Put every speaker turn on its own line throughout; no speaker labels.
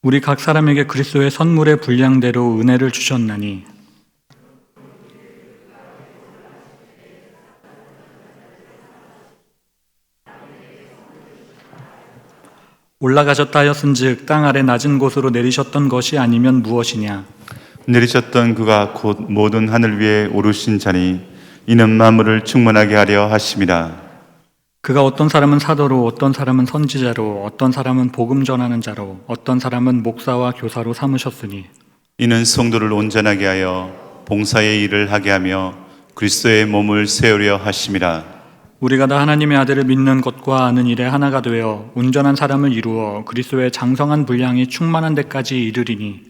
우리 각 사람에게 그리스도의 선물의 분량대로 은혜를 주셨나니 올라가셨다 하였은즉 땅 아래 낮은 곳으로 내리셨던 것이 아니면 무엇이냐?
내리셨던 그가 곧 모든 하늘 위에 오르신 자니 이는 만물을 충만하게 하려 하심이라.
그가 어떤 사람은 사도로, 어떤 사람은 선지자로, 어떤 사람은 복음 전하는 자로, 어떤 사람은 목사와 교사로 삼으셨으니
이는 성도를 온전하게 하여 봉사의 일을 하게 하며 그리스도의 몸을 세우려 하심이라.
우리가 다 하나님의 아들을 믿는 것과 아는 일에 하나가 되어 온전한 사람을 이루어 그리스도의 장성한 분량이 충만한 데까지 이르리니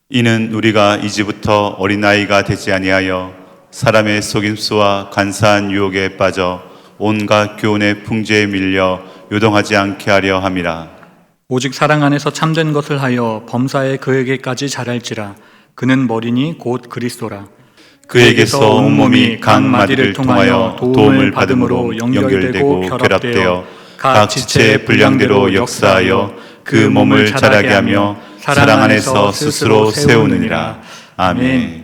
이는 우리가 이제부터 어린아이가 되지 아니하여 사람의 속임수와 간사한 유혹에 빠져 온갖 교훈의 풍조에 밀려 요동하지 않게 하려 함이라.
오직 사랑 안에서 참된 것을 하여 범사에 그에게까지 자랄지라. 그는 머리니 곧 그리스도라.
그에게서 온몸이 각 마디를 통하여 도움을 받음으로 연결되고 결합되어 각 지체의 분량대로 역사하여 그 몸을 자라게 하며 사랑 안에서 스스로 세우느니라. 아멘.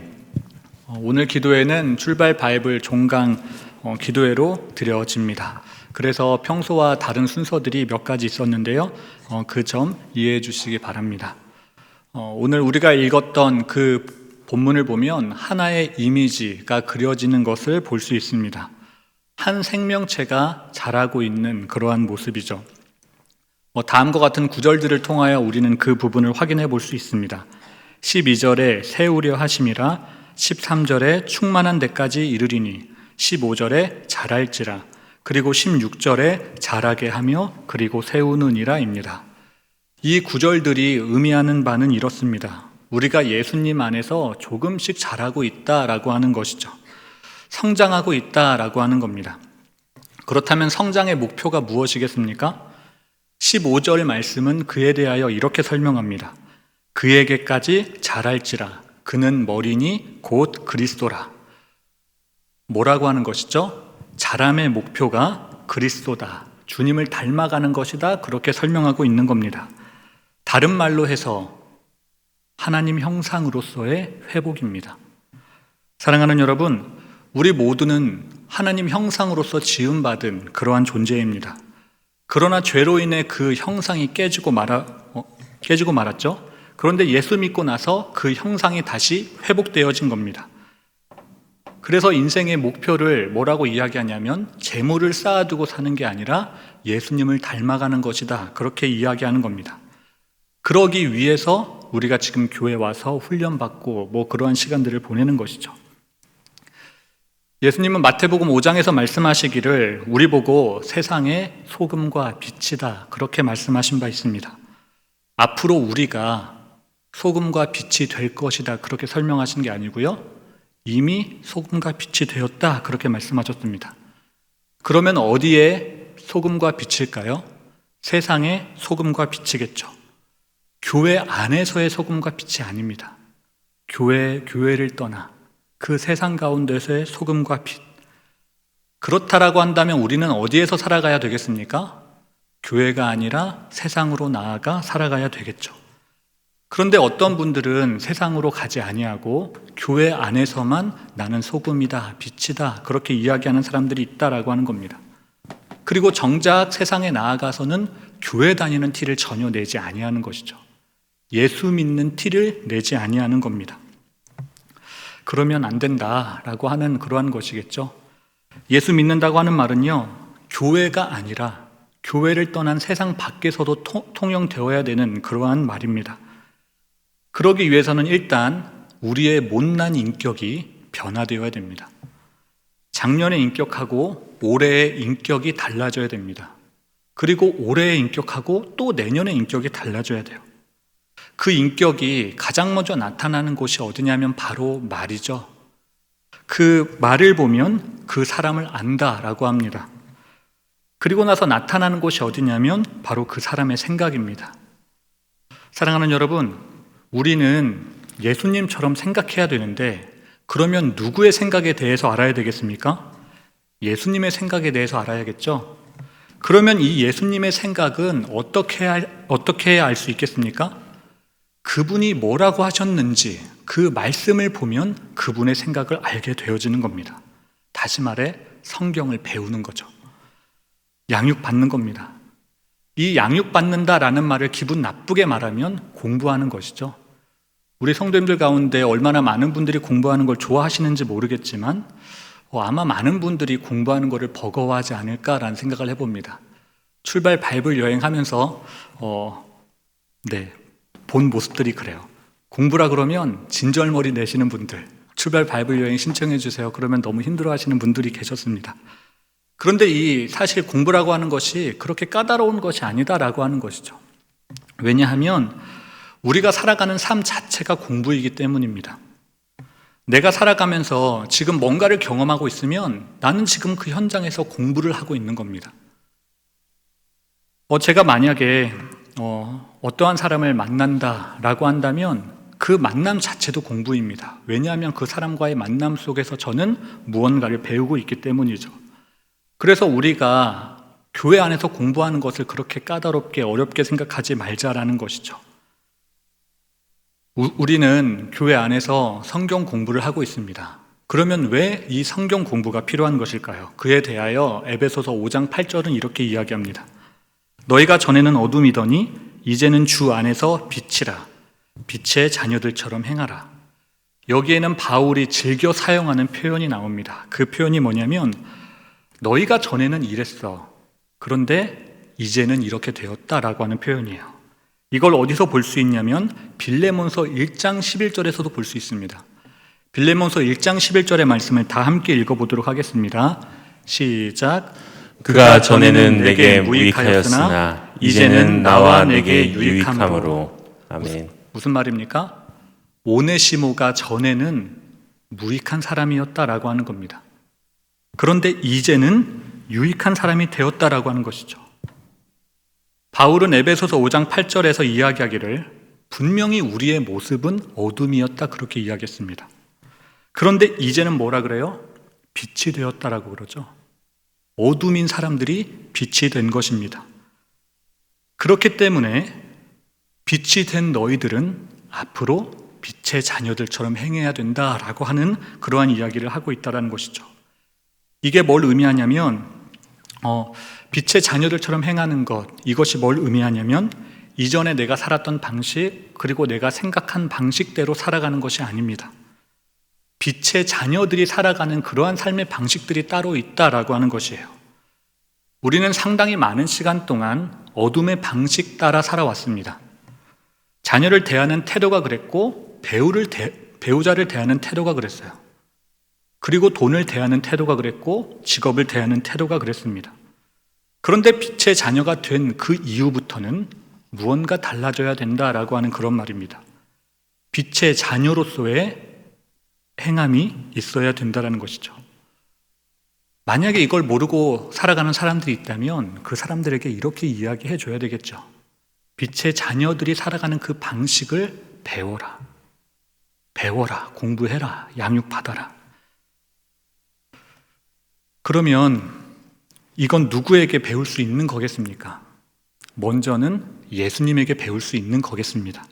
오늘 기도회는 출발 바이블 종강 기도회로 드려집니다. 그래서 평소와 다른 순서들이 몇 가지 있었는데요. 그 점 이해해 주시기 바랍니다. 오늘 우리가 읽었던 그 본문을 보면 하나의 이미지가 그려지는 것을 볼 수 있습니다. 한 생명체가 자라고 있는 그러한 모습이죠. 다음과 같은 구절들을 통하여 우리는 그 부분을 확인해 볼 수 있습니다. 12절에 세우려 하심이라, 13절에 충만한 데까지 이르리니, 15절에 자랄지라, 그리고 16절에 자라게 하며 그리고 세우느니라입니다. 이 구절들이 의미하는 바는 이렇습니다. 우리가 예수님 안에서 조금씩 자라고 있다라고 하는 것이죠. 성장하고 있다라고 하는 겁니다. 그렇다면 성장의 목표가 무엇이겠습니까? 15절 말씀은 그에 대하여 이렇게 설명합니다. 그에게까지 자랄지라. 그는 머리니 곧 그리스도라. 뭐라고 하는 것이죠? 자람의 목표가 그리스도다. 주님을 닮아가는 것이다. 그렇게 설명하고 있는 겁니다. 다른 말로 해서 하나님 형상으로서의 회복입니다. 사랑하는 여러분, 우리 모두는 하나님 형상으로서 지음받은 그러한 존재입니다. 그러나 죄로 인해 그 형상이 깨지고 말았죠. 그런데 예수 믿고 나서 그 형상이 다시 회복되어진 겁니다. 그래서 인생의 목표를 뭐라고 이야기하냐면 재물을 쌓아두고 사는 게 아니라 예수님을 닮아가는 것이다. 그렇게 이야기하는 겁니다. 그러기 위해서 우리가 지금 교회 와서 훈련받고 그러한 시간들을 보내는 것이죠. 예수님은 마태복음 5장에서 말씀하시기를 우리 보고 세상의 소금과 빛이다. 그렇게 말씀하신 바 있습니다. 앞으로 우리가 소금과 빛이 될 것이다. 그렇게 설명하신 게 아니고요. 이미 소금과 빛이 되었다. 그렇게 말씀하셨습니다. 그러면 어디에 소금과 빛일까요? 세상의 소금과 빛이겠죠. 교회 안에서의 소금과 빛이 아닙니다. 교회를 떠나 그 세상 가운데서의 소금과 빛. 그렇다라고 한다면 우리는 어디에서 살아가야 되겠습니까? 교회가 아니라 세상으로 나아가 살아가야 되겠죠. 그런데 어떤 분들은 세상으로 가지 아니하고 교회 안에서만 나는 소금이다, 빛이다 그렇게 이야기하는 사람들이 있다라고 하는 겁니다. 그리고 정작 세상에 나아가서는 교회 다니는 티를 전혀 내지 아니하는 것이죠. 예수 믿는 티를 내지 아니하는 겁니다. 그러면 안 된다라고 하는 그러한 것이겠죠. 예수 믿는다고 하는 말은요, 교회가 아니라 교회를 떠난 세상 밖에서도 통용되어야 되는 그러한 말입니다. 그러기 위해서는 일단 우리의 못난 인격이 변화되어야 됩니다. 작년의 인격하고 올해의 인격이 달라져야 됩니다. 그리고 올해의 인격하고 또 내년의 인격이 달라져야 돼요. 그 인격이 가장 먼저 나타나는 곳이 어디냐면 바로 말이죠. 그 말을 보면 그 사람을 안다라고 합니다. 그리고 나서 나타나는 곳이 어디냐면 바로 그 사람의 생각입니다. 사랑하는 여러분, 우리는 예수님처럼 생각해야 되는데 그러면 누구의 생각에 대해서 알아야 되겠습니까? 예수님의 생각에 대해서 알아야겠죠? 그러면 이 예수님의 생각은 어떻게 해야 알 수 있겠습니까? 그분이 뭐라고 하셨는지 그 말씀을 보면 그분의 생각을 알게 되어지는 겁니다. 다시 말해 성경을 배우는 거죠. 양육받는 겁니다. 이 양육받는다라는 말을 기분 나쁘게 말하면 공부하는 것이죠. 우리 성도님들 가운데 얼마나 많은 분들이 공부하는 걸 좋아하시는지 모르겠지만 아마 많은 분들이 공부하는 것을 버거워하지 않을까라는 생각을 해봅니다. 출발 바이블 여행하면서 본 모습들이 그래요. 공부라 그러면 진절머리 내시는 분들, 출발 바이블 여행 신청해 주세요. 그러면 너무 힘들어하시는 분들이 계셨습니다. 그런데 이 사실 공부라고 하는 것이 그렇게 까다로운 것이 아니다라고 하는 것이죠. 왜냐하면 우리가 살아가는 삶 자체가 공부이기 때문입니다. 내가 살아가면서 지금 뭔가를 경험하고 있으면 나는 지금 그 현장에서 공부를 하고 있는 겁니다. 제가 만약에 어떠한 사람을 만난다라고 한다면 그 만남 자체도 공부입니다. 왜냐하면 그 사람과의 만남 속에서 저는 무언가를 배우고 있기 때문이죠. 그래서 우리가 교회 안에서 공부하는 것을 그렇게 까다롭게 어렵게 생각하지 말자라는 것이죠. 우리는 교회 안에서 성경 공부를 하고 있습니다. 그러면 왜 이 성경 공부가 필요한 것일까요? 그에 대하여 에베소서 5장 8절은 이렇게 이야기합니다. 너희가 전에는 어둠이더니 이제는 주 안에서 빛이라. 빛의 자녀들처럼 행하라. 여기에는 바울이 즐겨 사용하는 표현이 나옵니다. 그 표현이 뭐냐면 너희가 전에는 이랬어. 그런데 이제는 이렇게 되었다라고 하는 표현이에요. 이걸 어디서 볼 수 있냐면 빌레몬서 1장 11절에서도 볼 수 있습니다. 빌레몬서 1장 11절의 말씀을 다 함께 읽어보도록 하겠습니다. 시작.
그가 전에는 내게 무익하였으나 이제는 나와 내게 유익함으로. 아멘.
무슨 말입니까? 오네시모가 전에는 무익한 사람이었다라고 하는 겁니다. 그런데 이제는 유익한 사람이 되었다라고 하는 것이죠. 바울은 에베소서 5장 8절에서 이야기하기를 분명히 우리의 모습은 어둠이었다 그렇게 이야기했습니다. 그런데 이제는 뭐라 그래요? 빛이 되었다라고 그러죠. 어둠인 사람들이 빛이 된 것입니다. 그렇기 때문에 빛이 된 너희들은 앞으로 빛의 자녀들처럼 행해야 된다라고 하는 그러한 이야기를 하고 있다는 것이죠. 이게 뭘 의미하냐면 빛의 자녀들처럼 행하는 것, 이것이 뭘 의미하냐면 이전에 내가 살았던 방식 그리고 내가 생각한 방식대로 살아가는 것이 아닙니다. 빛의 자녀들이 살아가는 그러한 삶의 방식들이 따로 있다라고 하는 것이에요. 우리는 상당히 많은 시간 동안 어둠의 방식 따라 살아왔습니다. 자녀를 대하는 태도가 그랬고 배우자를 대하는 태도가 그랬어요. 그리고 돈을 대하는 태도가 그랬고 직업을 대하는 태도가 그랬습니다. 그런데 빛의 자녀가 된 그 이후부터는 무언가 달라져야 된다라고 하는 그런 말입니다. 빛의 자녀로서의 행함이 있어야 된다는 것이죠. 만약에 이걸 모르고 살아가는 사람들이 있다면 그 사람들에게 이렇게 이야기해 줘야 되겠죠. 빛의 자녀들이 살아가는 그 방식을 배워라. 공부해라. 양육받아라. 그러면 이건 누구에게 배울 수 있는 거겠습니까? 먼저는 예수님에게 배울 수 있는 거겠습니다.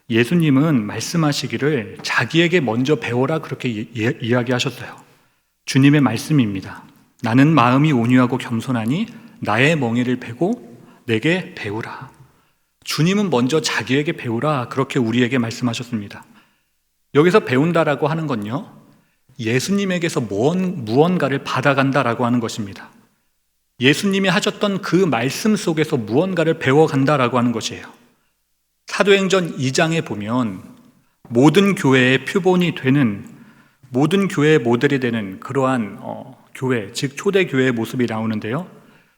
예수님은 말씀하시기를 자기에게 먼저 배워라 그렇게 이야기하셨어요. 주님의 말씀입니다. 나는 마음이 온유하고 겸손하니 나의 멍에를 베고 내게 배우라. 주님은 먼저 자기에게 배우라 그렇게 우리에게 말씀하셨습니다. 여기서 배운다라고 하는 건요, 예수님에게서 무언가를 받아간다라고 하는 것입니다. 예수님이 하셨던 그 말씀 속에서 무언가를 배워간다라고 하는 것이에요. 사도행전 2장에 보면 모든 교회의 표본이 되는, 모든 교회의 모델이 되는 그러한 교회, 즉 초대교회의 모습이 나오는데요,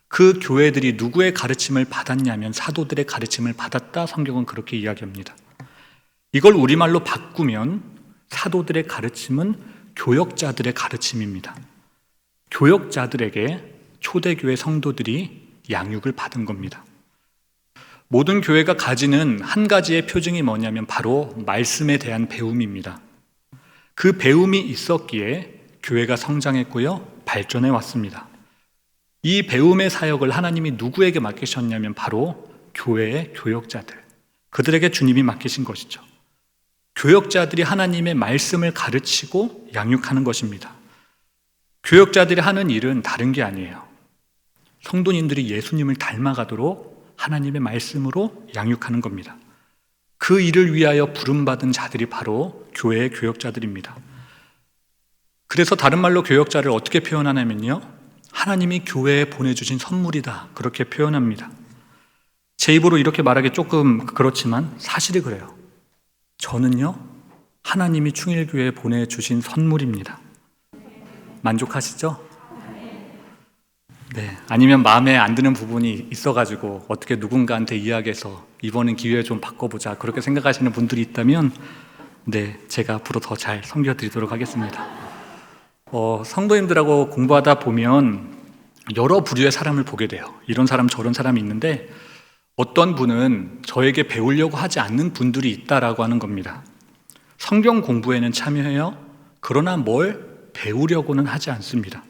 그 교회들이 누구의 가르침을 받았냐면 사도들의 가르침을 받았다, 성경은 그렇게 이야기합니다. 이걸 우리말로 바꾸면 사도들의 가르침은 교역자들의 가르침입니다. 교역자들에게 초대교회 성도들이 양육을 받은 겁니다. 모든 교회가 가지는 한 가지의 표징이 뭐냐면 바로 말씀에 대한 배움입니다. 그 배움이 있었기에 교회가 성장했고요, 발전해 왔습니다. 이 배움의 사역을 하나님이 누구에게 맡기셨냐면 바로 교회의 교역자들, 그들에게 주님이 맡기신 것이죠. 교역자들이 하나님의 말씀을 가르치고 양육하는 것입니다. 교역자들이 하는 일은 다른 게 아니에요. 성도님들이 예수님을 닮아가도록 하나님의 말씀으로 양육하는 겁니다. 그 일을 위하여 부름받은 자들이 바로 교회의 교역자들입니다. 그래서 다른 말로 교역자를 어떻게 표현하냐면요, 하나님이 교회에 보내주신 선물이다, 그렇게 표현합니다. 제 입으로 이렇게 말하기 조금 그렇지만 사실이 그래요. 저는요, 하나님이 충일교회에 보내주신 선물입니다. 만족하시죠? 네. 아니면 마음에 안 드는 부분이 있어가지고 어떻게 누군가한테 이야기해서 이번엔 기회 좀 바꿔보자, 그렇게 생각하시는 분들이 있다면 네, 제가 앞으로 더 잘 섬겨드리도록 하겠습니다. 성도님들하고 공부하다 보면 여러 부류의 사람을 보게 돼요. 이런 사람 저런 사람이 있는데 어떤 분은 저에게 배우려고 하지 않는 분들이 있다라고 하는 겁니다. 성경 공부에는 참여해요. 그러나 뭘 배우려고는 하지 않습니다.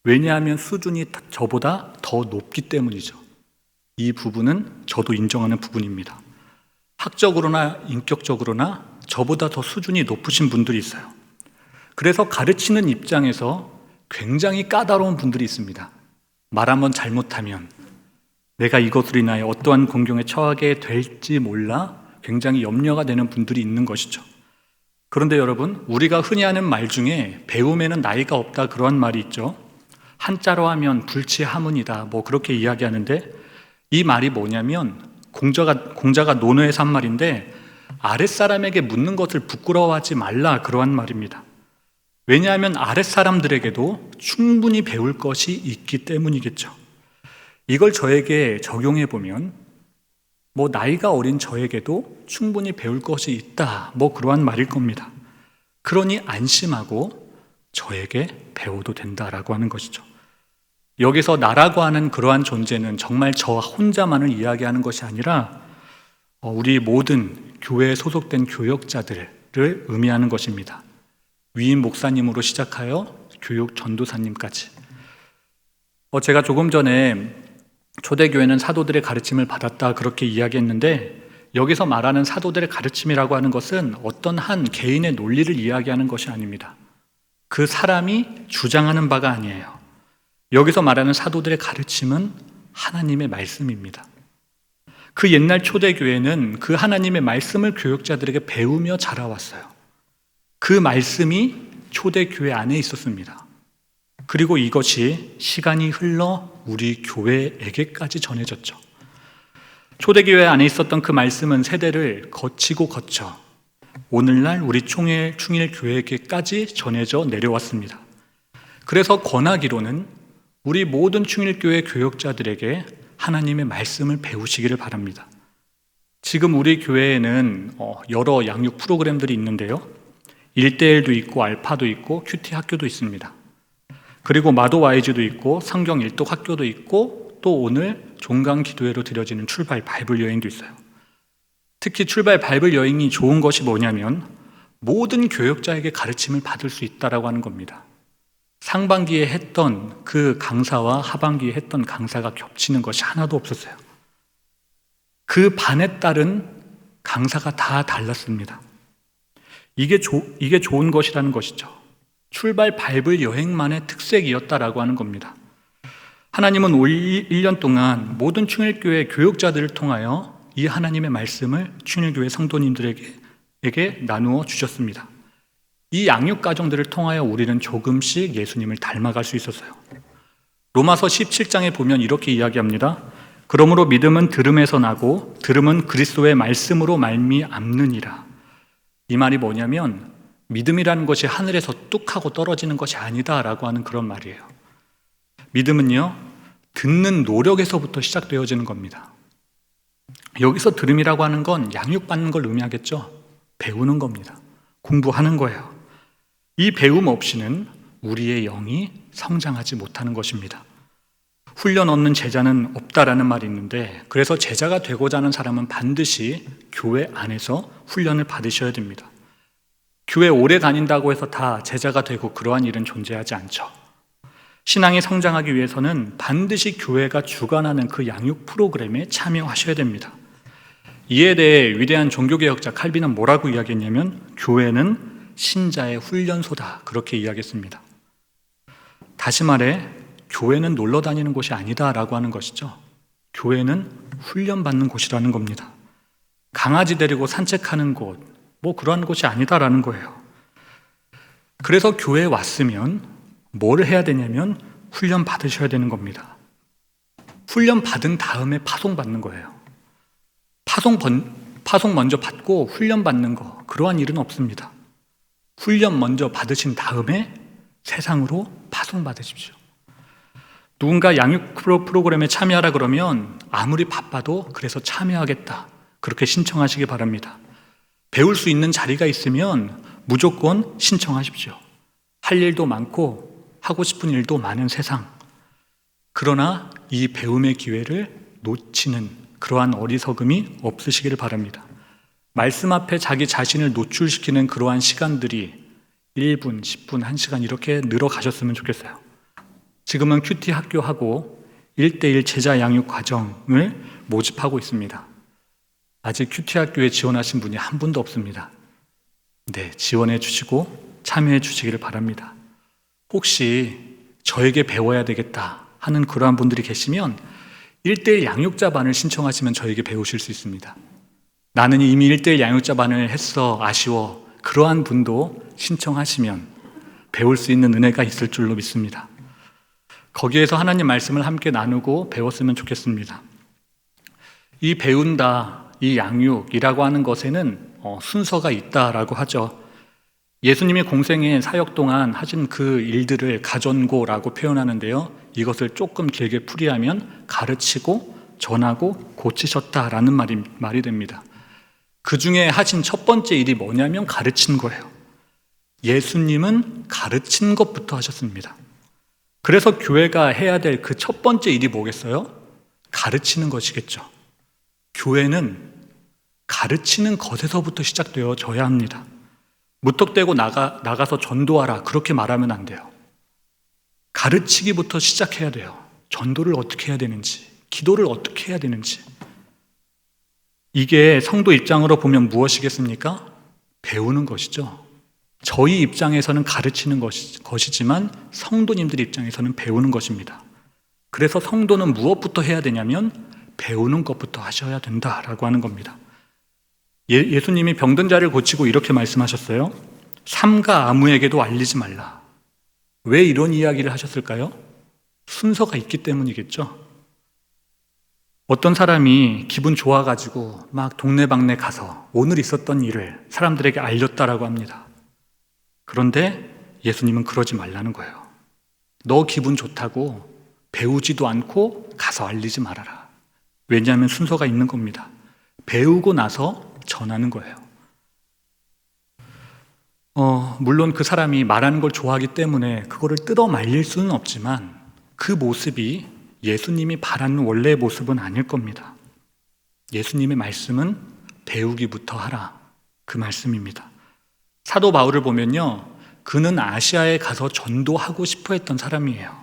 왜냐하면 수준이 저보다 더 높기 때문이죠. 이 부분은 저도 인정하는 부분입니다. 학적으로나 인격적으로나 저보다 더 수준이 높으신 분들이 있어요. 그래서 가르치는 입장에서 굉장히 까다로운 분들이 있습니다. 말 한번 잘못하면 내가 이것으로 인하여 어떠한 공경에 처하게 될지 몰라 굉장히 염려가 되는 분들이 있는 것이죠. 그런데 여러분, 우리가 흔히 하는 말 중에 배움에는 나이가 없다, 그러한 말이 있죠. 한자로 하면 불치하문이다, 뭐 그렇게 이야기하는데 이 말이 뭐냐면 공자가 논어에서 한 말인데 아랫사람에게 묻는 것을 부끄러워하지 말라, 그러한 말입니다. 왜냐하면 아랫사람들에게도 충분히 배울 것이 있기 때문이겠죠. 이걸 저에게 적용해 보면 뭐 나이가 어린 저에게도 충분히 배울 것이 있다, 뭐 그러한 말일 겁니다. 그러니 안심하고 저에게 배워도 된다라고 하는 것이죠. 여기서 나라고 하는 그러한 존재는 정말 저 혼자만을 이야기하는 것이 아니라 우리 모든 교회에 소속된 교역자들을 의미하는 것입니다. 위임 목사님으로 시작하여 교육 전도사님까지. 제가 조금 전에 초대교회는 사도들의 가르침을 받았다, 그렇게 이야기했는데 여기서 말하는 사도들의 가르침이라고 하는 것은 어떤 한 개인의 논리를 이야기하는 것이 아닙니다. 그 사람이 주장하는 바가 아니에요. 여기서 말하는 사도들의 가르침은 하나님의 말씀입니다. 그 옛날 초대교회는 그 하나님의 말씀을 교역자들에게 배우며 자라왔어요. 그 말씀이 초대교회 안에 있었습니다. 그리고 이것이 시간이 흘러 우리 교회에게까지 전해졌죠. 초대교회 안에 있었던 그 말씀은 세대를 거치고 거쳐 오늘날 우리 충일교회에게까지 전해져 내려왔습니다. 그래서 권하기로는 우리 모든 충일교회 교역자들에게 하나님의 말씀을 배우시기를 바랍니다. 지금 우리 교회에는 여러 양육 프로그램들이 있는데요, 1대1도 있고 알파도 있고 큐티 학교도 있습니다. 그리고 마도 와이즈도 있고 성경 일독 학교도 있고 또 오늘 종강 기도회로 드려지는 출발 바이블 여행도 있어요. 특히 출발 바이블 여행이 좋은 것이 뭐냐면 모든 교역자에게 가르침을 받을 수 있다라고 하는 겁니다. 상반기에 했던 그 강사와 하반기에 했던 강사가 겹치는 것이 하나도 없었어요. 그 반에 따른 강사가 다 달랐습니다. 이게 좋은 것이라는 것이죠. 출발 바이블 여행만의 특색이었다라고 하는 겁니다. 하나님은 올 1년 동안 모든 충일교회 교역자들을 통하여 이 하나님의 말씀을 충일교회 성도님들에게 나누어 주셨습니다. 이 양육 과정들을 통하여 우리는 조금씩 예수님을 닮아갈 수 있었어요. 로마서 17장에 보면 이렇게 이야기합니다. 그러므로 믿음은 들음에서 나고 들음은 그리스도의 말씀으로 말미암느니라. 이 말이 뭐냐면 믿음이라는 것이 하늘에서 뚝 하고 떨어지는 것이 아니다라고 하는 그런 말이에요. 믿음은요, 듣는 노력에서부터 시작되어지는 겁니다. 여기서 들음이라고 하는 건 양육받는 걸 의미하겠죠. 배우는 겁니다. 공부하는 거예요. 이 배움 없이는 우리의 영이 성장하지 못하는 것입니다. 훈련 얻는 제자는 없다라는 말이 있는데, 그래서 제자가 되고자 하는 사람은 반드시 교회 안에서 훈련을 받으셔야 됩니다. 교회 오래 다닌다고 해서 다 제자가 되고 그러한 일은 존재하지 않죠. 신앙이 성장하기 위해서는 반드시 교회가 주관하는 그 양육 프로그램에 참여하셔야 됩니다. 이에 대해 위대한 종교개혁자 칼빈은 뭐라고 이야기했냐면 교회는 신자의 훈련소다 그렇게 이야기했습니다. 다시 말해 교회는 놀러 다니는 곳이 아니다라고 하는 것이죠. 교회는 훈련받는 곳이라는 겁니다. 강아지 데리고 산책하는 곳, 뭐 그러한 곳이 아니다라는 거예요. 그래서 교회에 왔으면 뭘 해야 되냐면 훈련 받으셔야 되는 겁니다. 훈련 받은 다음에 파송 받는 거예요. 파송 먼저 받고 훈련 받는 거, 그러한 일은 없습니다. 훈련 먼저 받으신 다음에 세상으로 파송 받으십시오. 누군가 양육 프로그램에 참여하라 그러면 아무리 바빠도 그래서 참여하겠다 그렇게 신청하시기 바랍니다. 배울 수 있는 자리가 있으면 무조건 신청하십시오. 할 일도 많고 하고 싶은 일도 많은 세상. 그러나 이 배움의 기회를 놓치는 그러한 어리석음이 없으시기를 바랍니다. 말씀 앞에 자기 자신을 노출시키는 그러한 시간들이 1분, 10분, 1시간 이렇게 늘어가셨으면 좋겠어요. 지금은 큐티 학교하고 1:1 제자 양육 과정을 모집하고 있습니다. 아직 큐티 학교에 지원하신 분이 한 분도 없습니다. 네, 지원해 주시고 참여해 주시기를 바랍니다. 혹시 저에게 배워야 되겠다 하는 그러한 분들이 계시면 1:1 양육자반을 신청하시면 저에게 배우실 수 있습니다. 나는 이미 1:1 양육자반을 했어, 아쉬워. 그러한 분도 신청하시면 배울 수 있는 은혜가 있을 줄로 믿습니다. 거기에서 하나님 말씀을 함께 나누고 배웠으면 좋겠습니다. 이 배운다, 이 양육이라고 하는 것에는 순서가 있다라고 하죠. 예수님이 공생의 사역 동안 하신 그 일들을 가전고라고 표현하는데요. 이것을 조금 길게 풀이하면 가르치고 전하고 고치셨다라는 말이 됩니다. 그 중에 하신 첫 번째 일이 뭐냐면 가르친 거예요. 예수님은 가르친 것부터 하셨습니다. 그래서 교회가 해야 될 그 첫 번째 일이 뭐겠어요? 가르치는 것이겠죠. 교회는 가르치는 것에서부터 시작되어져야 합니다. 무턱대고 나가서 전도하라 그렇게 말하면 안 돼요. 가르치기부터 시작해야 돼요. 전도를 어떻게 해야 되는지, 기도를 어떻게 해야 되는지. 이게 성도 입장으로 보면 무엇이겠습니까? 배우는 것이죠. 저희 입장에서는 가르치는 것이지만 성도님들 입장에서는 배우는 것입니다. 그래서 성도는 무엇부터 해야 되냐면 배우는 것부터 하셔야 된다라고 하는 겁니다. 예수님이 병든 자를 고치고 이렇게 말씀하셨어요. 삼가 아무에게도 알리지 말라. 왜 이런 이야기를 하셨을까요? 순서가 있기 때문이겠죠. 어떤 사람이 기분 좋아가지고 막 동네방네 가서 오늘 있었던 일을 사람들에게 알렸다라고 합니다. 그런데 예수님은 그러지 말라는 거예요. 너 기분 좋다고 배우지도 않고 가서 알리지 말아라. 왜냐하면 순서가 있는 겁니다. 배우고 나서 전하는 거예요. 물론 그 사람이 말하는 걸 좋아하기 때문에 그거를 뜯어 말릴 수는 없지만 그 모습이 예수님이 바라는 원래의 모습은 아닐 겁니다. 예수님의 말씀은 배우기부터 하라. 그 말씀입니다. 사도 바울을 보면요. 그는 아시아에 가서 전도하고 싶어 했던 사람이에요.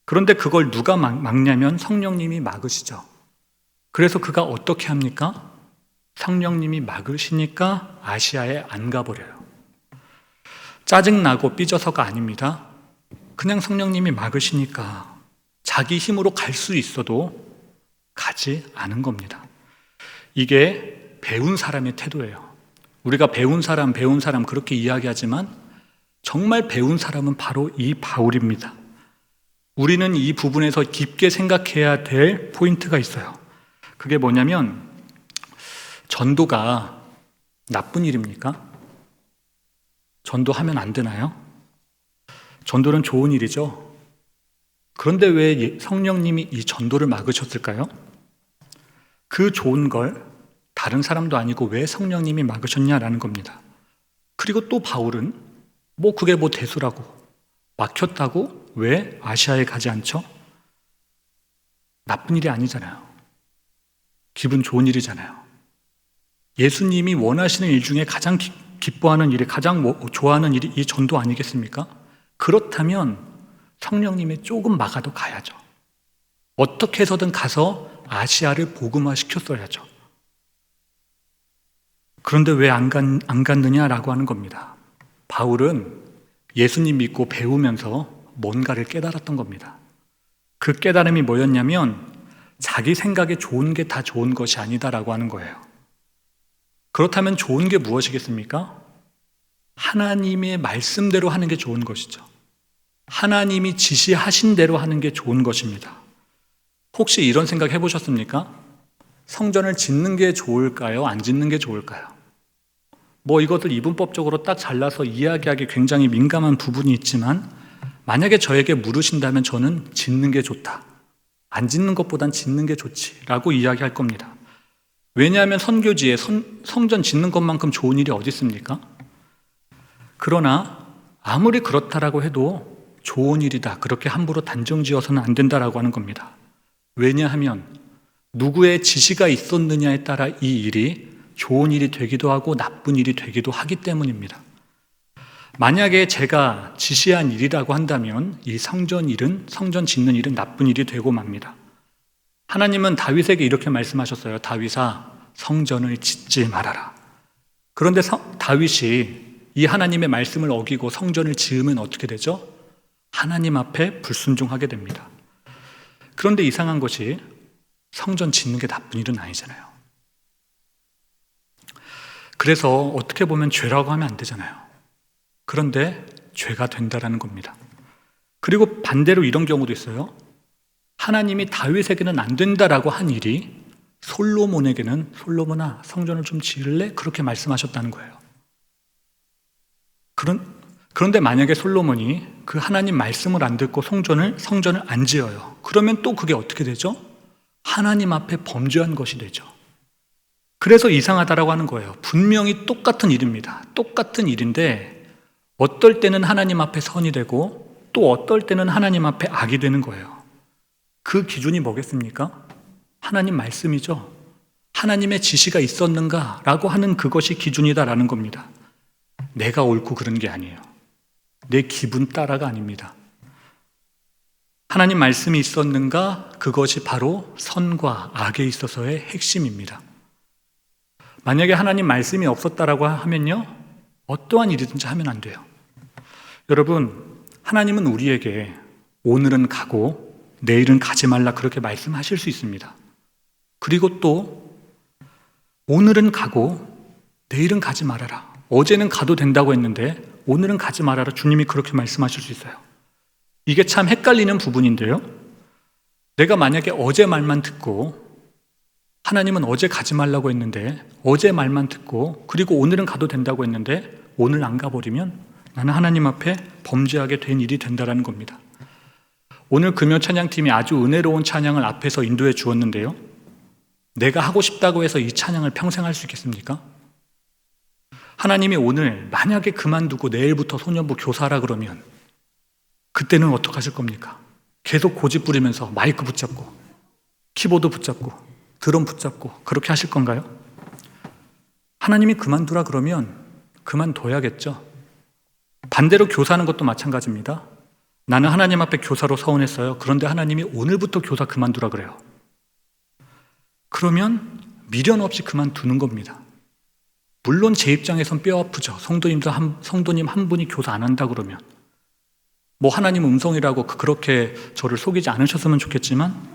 그런데 그걸 누가 막냐면 성령님이 막으시죠. 그래서 그가 어떻게 합니까? 성령님이 막으시니까 아시아에 안 가버려요. 짜증나고 삐져서가 아닙니다. 그냥 성령님이 막으시니까 자기 힘으로 갈 수 있어도 가지 않은 겁니다. 이게 배운 사람의 태도예요. 우리가 배운 사람 그렇게 이야기하지만 정말 배운 사람은 바로 이 바울입니다. 우리는 이 부분에서 깊게 생각해야 될 포인트가 있어요. 그게 뭐냐면 전도가 나쁜 일입니까? 전도하면 안 되나요? 전도는 좋은 일이죠. 그런데 왜 성령님이 이 전도를 막으셨을까요? 그 좋은 걸 다른 사람도 아니고 왜 성령님이 막으셨냐라는 겁니다. 그리고 또 바울은 그게 대수라고 막혔다고 왜 아시아에 가지 않죠? 나쁜 일이 아니잖아요. 기분 좋은 일이잖아요. 예수님이 원하시는 일 중에 가장 기뻐하는 일이, 가장 좋아하는 일이 이 전도 아니겠습니까? 그렇다면 성령님이 조금 막아도 가야죠. 어떻게 해서든 가서 아시아를 복음화 시켰어야죠. 그런데 왜 안 갔느냐라고 하는 겁니다. 바울은 예수님 믿고 배우면서 뭔가를 깨달았던 겁니다. 그 깨달음이 뭐였냐면 자기 생각에 좋은 게 다 좋은 것이 아니다라고 하는 거예요. 그렇다면 좋은 게 무엇이겠습니까? 하나님의 말씀대로 하는 게 좋은 것이죠. 하나님이 지시하신 대로 하는 게 좋은 것입니다. 혹시 이런 생각 해보셨습니까? 성전을 짓는 게 좋을까요? 안 짓는 게 좋을까요? 이것을 이분법적으로 딱 잘라서 이야기하기 굉장히 민감한 부분이 있지만 만약에 저에게 물으신다면 저는 짓는 게 좋다. 안 짓는 것보단 짓는 게 좋지라고 이야기할 겁니다. 왜냐하면 선교지에 성전 짓는 것만큼 좋은 일이 어디 있습니까? 그러나 아무리 그렇다라고 해도 좋은 일이다. 그렇게 함부로 단정지어서는 안 된다라고 하는 겁니다. 왜냐하면 누구의 지시가 있었느냐에 따라 이 일이 좋은 일이 되기도 하고 나쁜 일이 되기도 하기 때문입니다. 만약에 제가 지시한 일이라고 한다면 이 성전 짓는 일은 나쁜 일이 되고 맙니다. 하나님은 다윗에게 이렇게 말씀하셨어요. 다윗아, 성전을 짓지 말아라. 그런데 다윗이 이 하나님의 말씀을 어기고 성전을 지으면 어떻게 되죠? 하나님 앞에 불순종하게 됩니다. 그런데 이상한 것이 성전 짓는 게 나쁜 일은 아니잖아요. 그래서 어떻게 보면 죄라고 하면 안 되잖아요. 그런데 죄가 된다라는 겁니다. 그리고 반대로 이런 경우도 있어요. 하나님이 다윗에게는 안 된다라고 한 일이 솔로몬에게는 솔로몬아, 성전을 좀 지을래? 그렇게 말씀하셨다는 거예요. 그런데 만약에 솔로몬이 그 하나님 말씀을 안 듣고 성전을 안 지어요. 그러면 또 그게 어떻게 되죠? 하나님 앞에 범죄한 것이 되죠. 그래서 이상하다라고 하는 거예요. 분명히 똑같은 일입니다. 똑같은 일인데 어떨 때는 하나님 앞에 선이 되고 또 어떨 때는 하나님 앞에 악이 되는 거예요. 그 기준이 뭐겠습니까? 하나님 말씀이죠. 하나님의 지시가 있었는가라고 하는 그것이 기준이다라는 겁니다. 내가 옳고 그런 게 아니에요. 내 기분 따라가 아닙니다. 하나님 말씀이 있었는가? 그것이 바로 선과 악에 있어서의 핵심입니다. 만약에 하나님 말씀이 없었다라고 하면요, 어떠한 일이든지 하면 안 돼요. 여러분, 하나님은 우리에게 오늘은 가고 내일은 가지 말라 그렇게 말씀하실 수 있습니다. 그리고 또 오늘은 가고 내일은 가지 말아라. 어제는 가도 된다고 했는데 오늘은 가지 말아라. 주님이 그렇게 말씀하실 수 있어요. 이게 참 헷갈리는 부분인데요. 내가 만약에 어제 말만 듣고 하나님은 어제 가지 말라고 했는데 어제 말만 듣고 그리고 오늘은 가도 된다고 했는데 오늘 안 가버리면 나는 하나님 앞에 범죄하게 된 일이 된다라는 겁니다. 오늘 금요 찬양팀이 아주 은혜로운 찬양을 앞에서 인도해 주었는데요. 내가 하고 싶다고 해서 이 찬양을 평생 할 수 있겠습니까? 하나님이 오늘 만약에 그만두고 내일부터 소년부 교사라 그러면 그때는 어떻게 하실 겁니까? 계속 고집 부리면서 마이크 붙잡고 키보드 붙잡고 드럼 붙잡고 그렇게 하실 건가요? 하나님이 그만두라 그러면 그만둬야겠죠. 반대로 교사하는 것도 마찬가지입니다. 나는 하나님 앞에 교사로 서원했어요. 그런데 하나님이 오늘부터 교사 그만두라 그래요. 그러면 미련 없이 그만두는 겁니다. 물론 제 입장에선 뼈 아프죠. 성도님 한 분이 교사 안 한다 그러면 하나님 음성이라고 그렇게 저를 속이지 않으셨으면 좋겠지만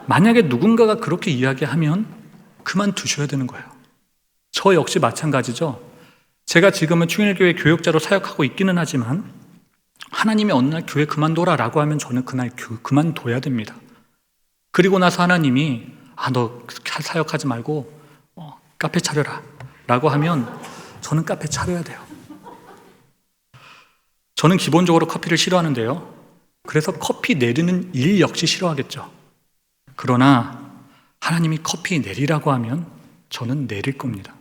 만약에 누군가가 그렇게 이야기하면 그만두셔야 되는 거예요. 저 역시 마찬가지죠. 제가 지금은 충일교회 교역자로 사역하고 있기는 하지만 하나님이 어느 날 교회 그만둬라라고 하면 저는 그날 그만둬야 됩니다. 그리고 나서 하나님이 너 사역하지 말고 카페 차려라 라고 하면 저는 카페 차려야 돼요. 저는 기본적으로 커피를 싫어하는데요. 그래서 커피 내리는 일 역시 싫어하겠죠. 그러나 하나님이 커피 내리라고 하면 저는 내릴 겁니다.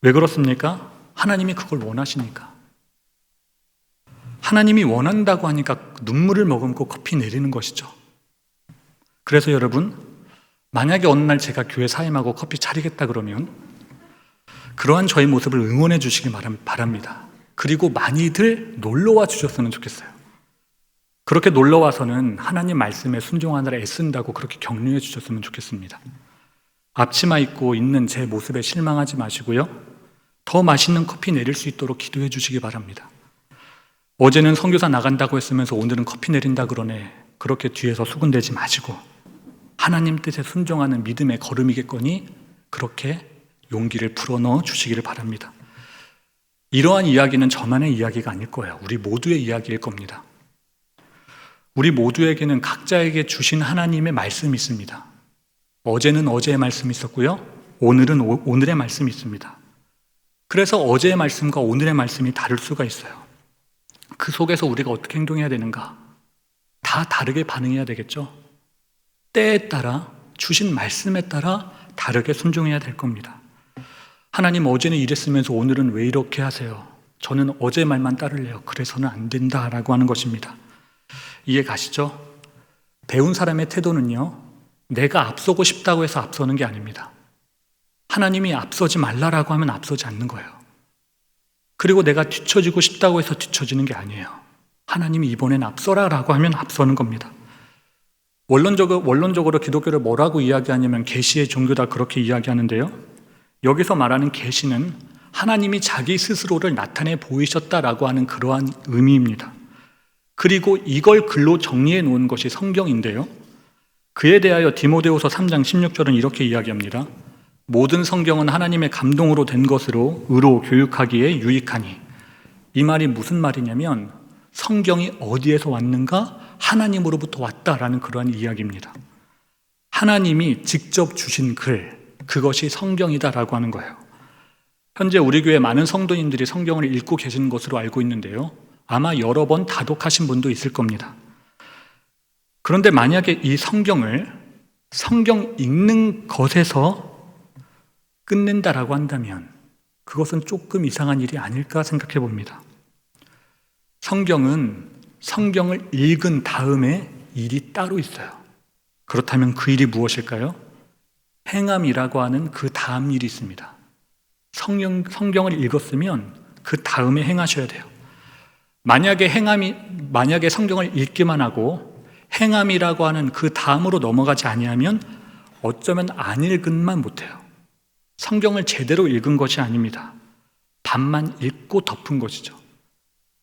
왜 그렇습니까? 하나님이 그걸 원하시니까. 하나님이 원한다고 하니까 눈물을 머금고 커피 내리는 것이죠. 그래서 여러분, 만약에 어느 날 제가 교회 사임하고 커피 차리겠다 그러면 그러한 저의 모습을 응원해 주시기 바랍니다. 그리고 많이들 놀러와 주셨으면 좋겠어요. 그렇게 놀러와서는 하나님 말씀에 순종하느라 애쓴다고 그렇게 격려해 주셨으면 좋겠습니다. 앞치마 입고 있는 제 모습에 실망하지 마시고요. 더 맛있는 커피 내릴 수 있도록 기도해 주시기 바랍니다. 어제는 선교사 나간다고 했으면서 오늘은 커피 내린다 그러네. 그렇게 뒤에서 수군대지 마시고 하나님 뜻에 순종하는 믿음의 걸음이겠거니 그렇게 용기를 불어넣어 주시기를 바랍니다. 이러한 이야기는 저만의 이야기가 아닐 거예요. 우리 모두의 이야기일 겁니다. 우리 모두에게는 각자에게 주신 하나님의 말씀이 있습니다. 어제는 어제의 말씀이 있었고요. 오늘은 오늘의 말씀이 있습니다. 그래서 어제의 말씀과 오늘의 말씀이 다를 수가 있어요. 그 속에서 우리가 어떻게 행동해야 되는가? 다 다르게 반응해야 되겠죠? 때에 따라, 주신 말씀에 따라 다르게 순종해야 될 겁니다. 하나님, 어제는 이랬으면서 오늘은 왜 이렇게 하세요? 저는 어제 말만 따를래요. 그래서는 안 된다라고 하는 것입니다. 이해 가시죠? 배운 사람의 태도는요, 내가 앞서고 싶다고 해서 앞서는 게 아닙니다. 하나님이 앞서지 말라라고 하면 앞서지 않는 거예요. 그리고 내가 뒤처지고 싶다고 해서 뒤처지는 게 아니에요. 하나님이 이번엔 앞서라라고 하면 앞서는 겁니다. 원론적으로 기독교를 뭐라고 이야기하냐면 계시의 종교다 그렇게 이야기하는데요. 여기서 말하는 계시는 하나님이 자기 스스로를 나타내 보이셨다라고 하는 그러한 의미입니다. 그리고 이걸 글로 정리해 놓은 것이 성경인데요. 그에 대하여 디모데후서 3장 16절은 이렇게 이야기합니다. 모든 성경은 하나님의 감동으로 된 것으로 의로 교육하기에 유익하니. 이 말이 무슨 말이냐면 성경이 어디에서 왔는가? 하나님으로부터 왔다라는 그러한 이야기입니다. 하나님이 직접 주신 글, 그것이 성경이다라고 하는 거예요. 현재 우리 교회 많은 성도님들이 성경을 읽고 계시는 것으로 알고 있는데요. 아마 여러 번 다독하신 분도 있을 겁니다. 그런데 만약에 이 성경을 성경 읽는 것에서 끝낸다라고 한다면 그것은 조금 이상한 일이 아닐까 생각해 봅니다. 성경은 성경을 읽은 다음에 일이 따로 있어요. 그렇다면 그 일이 무엇일까요? 행함이라고 하는 그 다음 일이 있습니다. 성경을 읽었으면 그 다음에 행하셔야 돼요. 만약에 성경을 읽기만 하고 행함이라고 하는 그 다음으로 넘어가지 아니하면 어쩌면 안 읽은만 못해요. 성경을 제대로 읽은 것이 아닙니다. 반만 읽고 덮은 것이죠.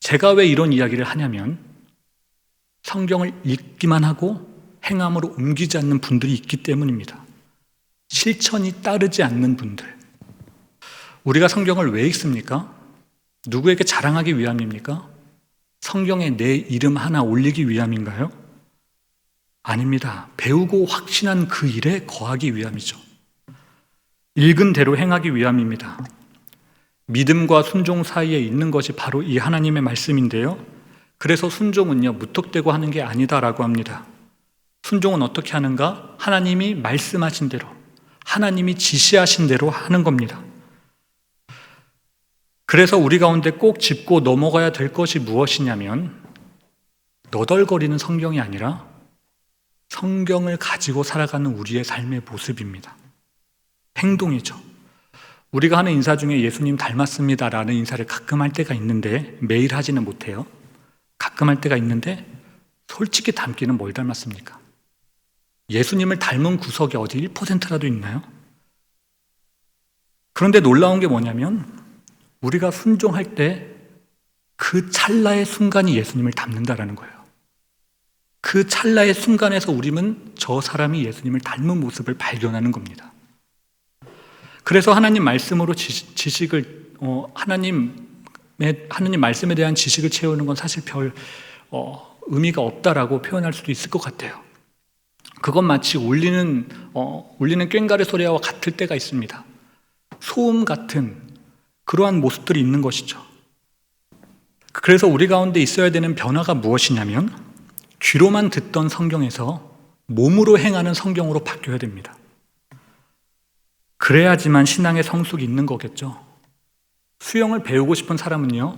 제가 왜 이런 이야기를 하냐면 성경을 읽기만 하고 행함으로 옮기지 않는 분들이 있기 때문입니다. 실천이 따르지 않는 분들. 우리가 성경을 왜 읽습니까? 누구에게 자랑하기 위함입니까? 성경에 내 이름 하나 올리기 위함인가요? 아닙니다. 배우고 확신한 그 일에 거하기 위함이죠. 읽은 대로 행하기 위함입니다. 믿음과 순종 사이에 있는 것이 바로 이 하나님의 말씀인데요. 그래서 순종은요, 무턱대고 하는 게 아니다라고 합니다. 순종은 어떻게 하는가? 하나님이 말씀하신 대로, 하나님이 지시하신 대로 하는 겁니다. 그래서 우리 가운데 꼭 짚고 넘어가야 될 것이 무엇이냐면 너덜거리는 성경이 아니라 성경을 가지고 살아가는 우리의 삶의 모습입니다. 행동이죠. 우리가 하는 인사 중에 예수님 닮았습니다라는 인사를 가끔 할 때가 있는데 매일 하지는 못해요. 가끔 할 때가 있는데 솔직히 닮기는 뭘 닮았습니까? 예수님을 닮은 구석이 어디 1%라도 있나요? 그런데 놀라운 게 뭐냐면 우리가 순종할 때 그 찰나의 순간이 예수님을 닮는다라는 거예요. 그 찰나의 순간에서 우리는 저 사람이 예수님을 닮은 모습을 발견하는 겁니다. 그래서 하나님 말씀으로 하나님 말씀에 대한 지식을 채우는 건 사실 별 의미가 없다라고 표현할 수도 있을 것 같아요. 그건 마치 울리는 꽹과리 소리와 같을 때가 있습니다. 소음 같은 그러한 모습들이 있는 것이죠. 그래서 우리 가운데 있어야 되는 변화가 무엇이냐면 귀로만 듣던 성경에서 몸으로 행하는 성경으로 바뀌어야 됩니다. 그래야지만 신앙의 성숙이 있는 거겠죠. 수영을 배우고 싶은 사람은요,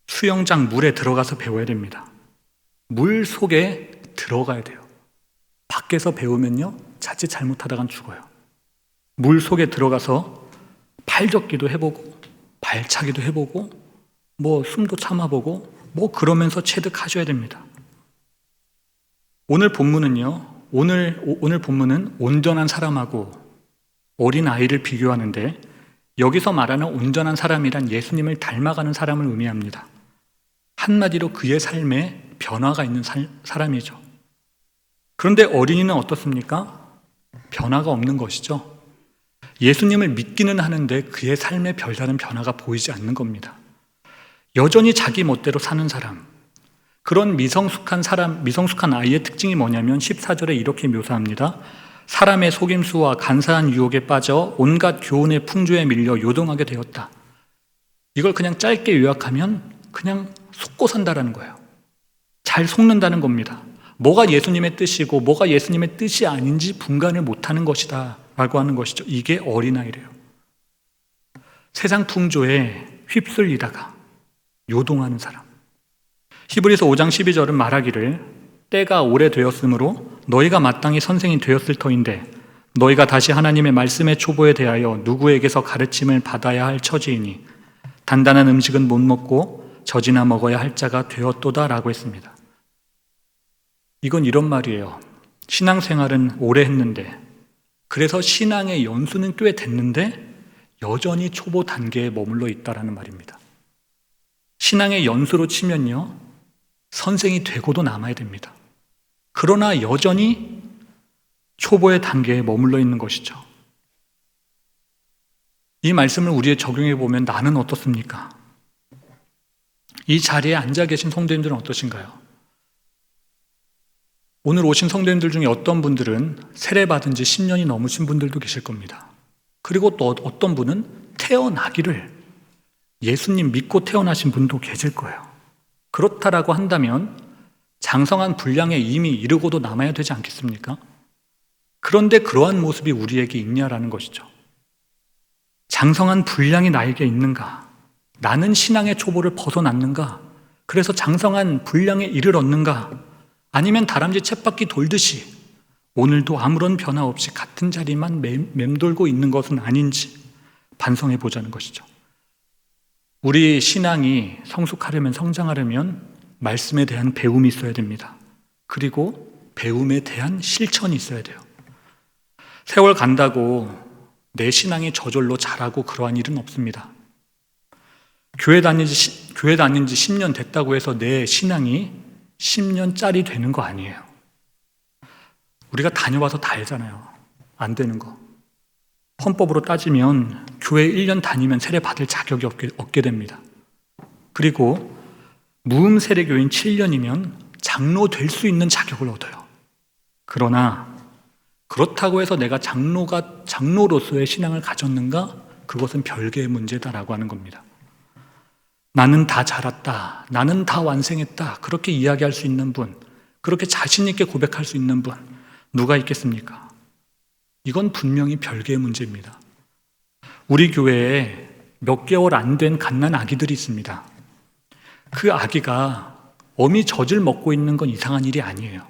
수영장 물에 들어가서 배워야 됩니다. 물 속에 들어가야 돼요. 밖에서 배우면요, 자칫 잘못하다간 죽어요. 물 속에 들어가서 팔젓기도 해보고 발차기도 해보고 숨도 참아보고 그러면서 체득하셔야 됩니다. 오늘 본문은 온전한 사람하고 어린 아이를 비교하는데 여기서 말하는 온전한 사람이란 예수님을 닮아가는 사람을 의미합니다. 한마디로 그의 삶에 변화가 있는 사람이죠. 그런데 어린이는 어떻습니까? 변화가 없는 것이죠. 예수님을 믿기는 하는데 그의 삶에 별다른 변화가 보이지 않는 겁니다. 여전히 자기 멋대로 사는 사람, 그런 미성숙한 아이의 특징이 뭐냐면 14절에 이렇게 묘사합니다. 사람의 속임수와 간사한 유혹에 빠져 온갖 교훈의 풍조에 밀려 요동하게 되었다. 이걸 그냥 짧게 요약하면 그냥 속고 산다라는 거예요. 잘 속는다는 겁니다. 뭐가 예수님의 뜻이고 뭐가 예수님의 뜻이 아닌지 분간을 못하는 것이다 라고 하는 것이죠. 이게 어린아이래요. 세상 풍조에 휩쓸리다가 요동하는 사람. 히브리서 5장 12절은 말하기를 때가 오래되었으므로 너희가 마땅히 선생이 되었을 터인데 너희가 다시 하나님의 말씀의 초보에 대하여 누구에게서 가르침을 받아야 할 처지이니 단단한 음식은 못 먹고 젖이나 먹어야 할 자가 되었도다 라고 했습니다. 이건 이런 말이에요. 신앙생활은 오래 했는데 그래서 신앙의 연수는 꽤 됐는데 여전히 초보 단계에 머물러 있다라는 말입니다. 신앙의 연수로 치면요, 선생이 되고도 남아야 됩니다. 그러나 여전히 초보의 단계에 머물러 있는 것이죠. 이 말씀을 우리에 적용해 보면 나는 어떻습니까? 이 자리에 앉아 계신 성도님들은 어떠신가요? 오늘 오신 성도님들 중에 어떤 분들은 세례받은 지 10년이 넘으신 분들도 계실 겁니다. 그리고 또 어떤 분은 태어나기를 예수님 믿고 태어나신 분도 계실 거예요. 그렇다라고 한다면 장성한 분량에 이미 이르고도 남아야 되지 않겠습니까? 그런데 그러한 모습이 우리에게 있냐라는 것이죠. 장성한 분량이 나에게 있는가? 나는 신앙의 초보를 벗어났는가? 그래서 장성한 분량에 이르렀는가? 아니면 다람쥐 쳇바퀴 돌듯이 오늘도 아무런 변화 없이 같은 자리만 맴돌고 있는 것은 아닌지 반성해 보자는 것이죠. 우리 신앙이 성숙하려면, 성장하려면 말씀에 대한 배움이 있어야 됩니다. 그리고 배움에 대한 실천이 있어야 돼요. 세월 간다고 내 신앙이 저절로 자라고 그러한 일은 없습니다. 교회 다닌 지 10년 됐다고 해서 내 신앙이 10년짜리 되는 거 아니에요. 우리가 다녀와서 다 알잖아요. 안 되는 거. 헌법으로 따지면 교회 1년 다니면 세례 받을 자격이 없게 됩니다. 그리고 무음 세례교인 7년이면 장로 될 수 있는 자격을 얻어요. 그러나 그렇다고 해서 내가 장로로서의 신앙을 가졌는가? 그것은 별개의 문제다라고 하는 겁니다. 나는 다 자랐다, 나는 다 완성했다, 그렇게 이야기할 수 있는 분, 그렇게 자신 있게 고백할 수 있는 분 누가 있겠습니까? 이건 분명히 별개의 문제입니다. 우리 교회에 몇 개월 안 된 갓난 아기들이 있습니다. 그 아기가 어미 젖을 먹고 있는 건 이상한 일이 아니에요.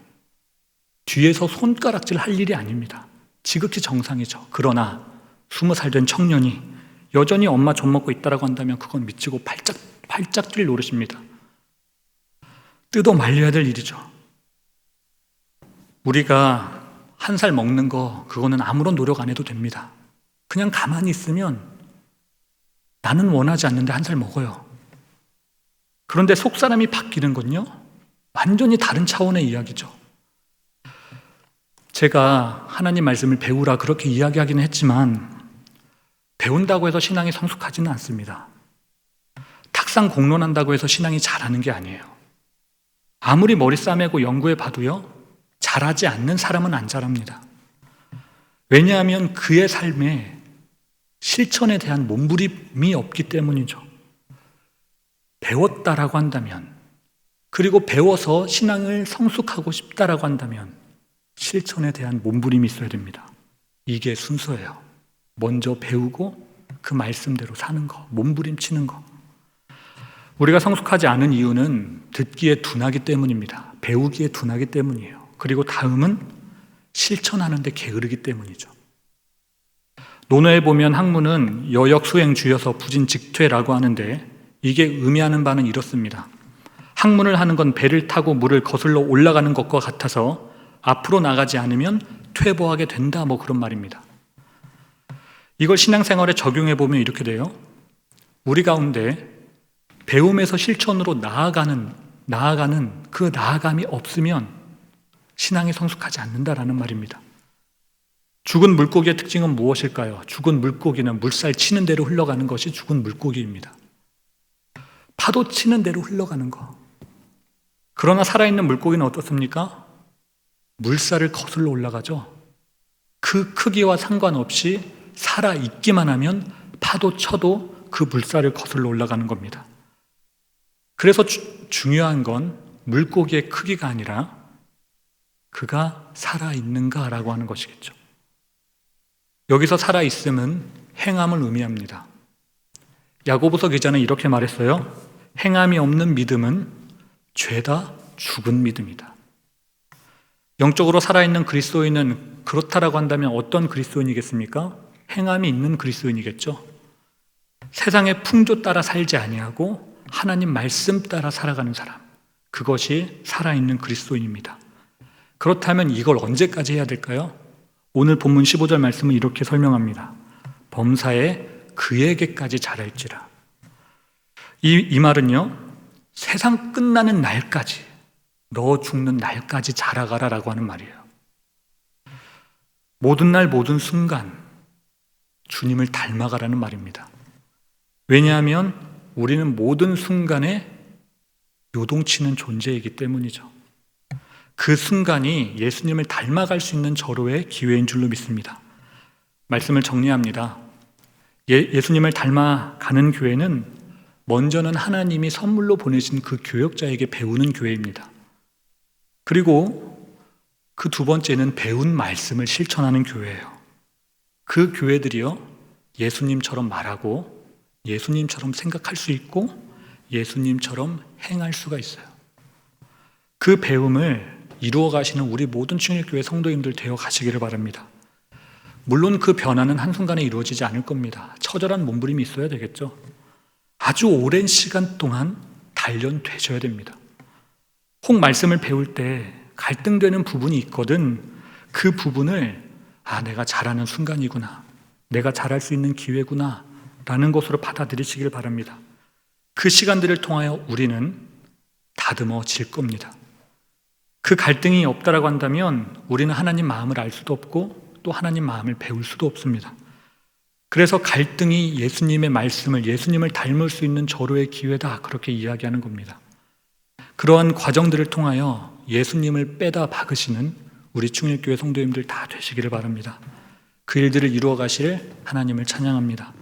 뒤에서 손가락질 할 일이 아닙니다. 지극히 정상이죠. 그러나 20살 된 청년이 여전히 엄마 젖 먹고 있다라고 한다면 그건 미치고 팔짝 뛸 노릇입니다. 뜯어 말려야 될 일이죠. 우리가 1살 먹는 거 그거는 아무런 노력 안 해도 됩니다. 그냥 가만히 있으면 나는 원하지 않는데 1살 먹어요. 그런데 속사람이 바뀌는 건요, 완전히 다른 차원의 이야기죠. 제가 하나님 말씀을 배우라 그렇게 이야기하기는 했지만 배운다고 해서 신앙이 성숙하지는 않습니다. 탁상 공론한다고 해서 신앙이 자라는 게 아니에요. 아무리 머리 싸매고 연구해 봐도요, 자라지 않는 사람은 안 자랍니다. 왜냐하면 그의 삶에 실천에 대한 몸부림이 없기 때문이죠. 배웠다라고 한다면, 그리고 배워서 신앙을 성숙하고 싶다라고 한다면 실천에 대한 몸부림이 있어야 됩니다. 이게 순서예요. 먼저 배우고 그 말씀대로 사는 거, 몸부림치는 거. 우리가 성숙하지 않은 이유는 듣기에 둔하기 때문입니다. 배우기에 둔하기 때문이에요. 그리고 다음은 실천하는 데 게으르기 때문이죠. 논어에 보면 학문은 여역 수행 주여서 부진 직퇴라고 하는데 이게 의미하는 바는 이렇습니다. 학문을 하는 건 배를 타고 물을 거슬러 올라가는 것과 같아서 앞으로 나가지 않으면 퇴보하게 된다, 뭐 그런 말입니다. 이걸 신앙생활에 적용해 보면 이렇게 돼요. 우리 가운데 배움에서 실천으로 나아가는 그 나아감이 없으면 신앙이 성숙하지 않는다라는 말입니다. 죽은 물고기의 특징은 무엇일까요? 죽은 물고기는 물살 치는 대로 흘러가는 것이 죽은 물고기입니다. 파도 치는 대로 흘러가는 거. 그러나 살아있는 물고기는 어떻습니까? 물살을 거슬러 올라가죠. 그 크기와 상관없이 살아있기만 하면 파도 쳐도 그 물살을 거슬러 올라가는 겁니다. 그래서 중요한 건 물고기의 크기가 아니라 그가 살아있는가라고 하는 것이겠죠. 여기서 살아있음은 행함을 의미합니다. 야고보서 기자는 이렇게 말했어요. 행함이 없는 믿음은 죄다 죽은 믿음이다. 영적으로 살아있는 그리스도인은 그렇다라고 한다면 어떤 그리스도인이겠습니까? 행함이 있는 그리스도인이겠죠. 세상의 풍조 따라 살지 아니하고 하나님 말씀 따라 살아가는 사람, 그것이 살아있는 그리스도인입니다. 그렇다면 이걸 언제까지 해야 될까요? 오늘 본문 15절 말씀은 이렇게 설명합니다. 범사에 그에게까지 자랄지라. 이 말은요, 세상 끝나는 날까지, 너 죽는 날까지 자라가라라고 하는 말이에요. 모든 날 모든 순간 주님을 닮아가라는 말입니다. 왜냐하면 우리는 모든 순간에 요동치는 존재이기 때문이죠. 그 순간이 예수님을 닮아갈 수 있는 절호의 기회인 줄로 믿습니다. 말씀을 정리합니다. 예수님을 닮아가는 교회는 먼저는 하나님이 선물로 보내신 그 교역자에게 배우는 교회입니다. 그리고 그 두 번째는 배운 말씀을 실천하는 교회예요. 그 교회들이요, 예수님처럼 말하고 예수님처럼 생각할 수 있고 예수님처럼 행할 수가 있어요. 그 배움을 이루어 가시는 우리 모든 충일교회 성도님들 되어 가시기를 바랍니다. 물론 그 변화는 한순간에 이루어지지 않을 겁니다. 처절한 몸부림이 있어야 되겠죠. 아주 오랜 시간 동안 단련되셔야 됩니다. 혹 말씀을 배울 때 갈등되는 부분이 있거든 그 부분을 내가 잘하는 순간이구나, 내가 잘할 수 있는 기회구나 라는 것으로 받아들이시길 바랍니다. 그 시간들을 통하여 우리는 다듬어질 겁니다. 그 갈등이 없다라고 한다면 우리는 하나님 마음을 알 수도 없고 또 하나님 마음을 배울 수도 없습니다. 그래서 갈등이 예수님의 말씀을, 예수님을 닮을 수 있는 절호의 기회다, 그렇게 이야기하는 겁니다. 그러한 과정들을 통하여 예수님을 빼다 박으시는 우리 충일교회 성도님들 다 되시기를 바랍니다. 그 일들을 이루어 가실 하나님을 찬양합니다.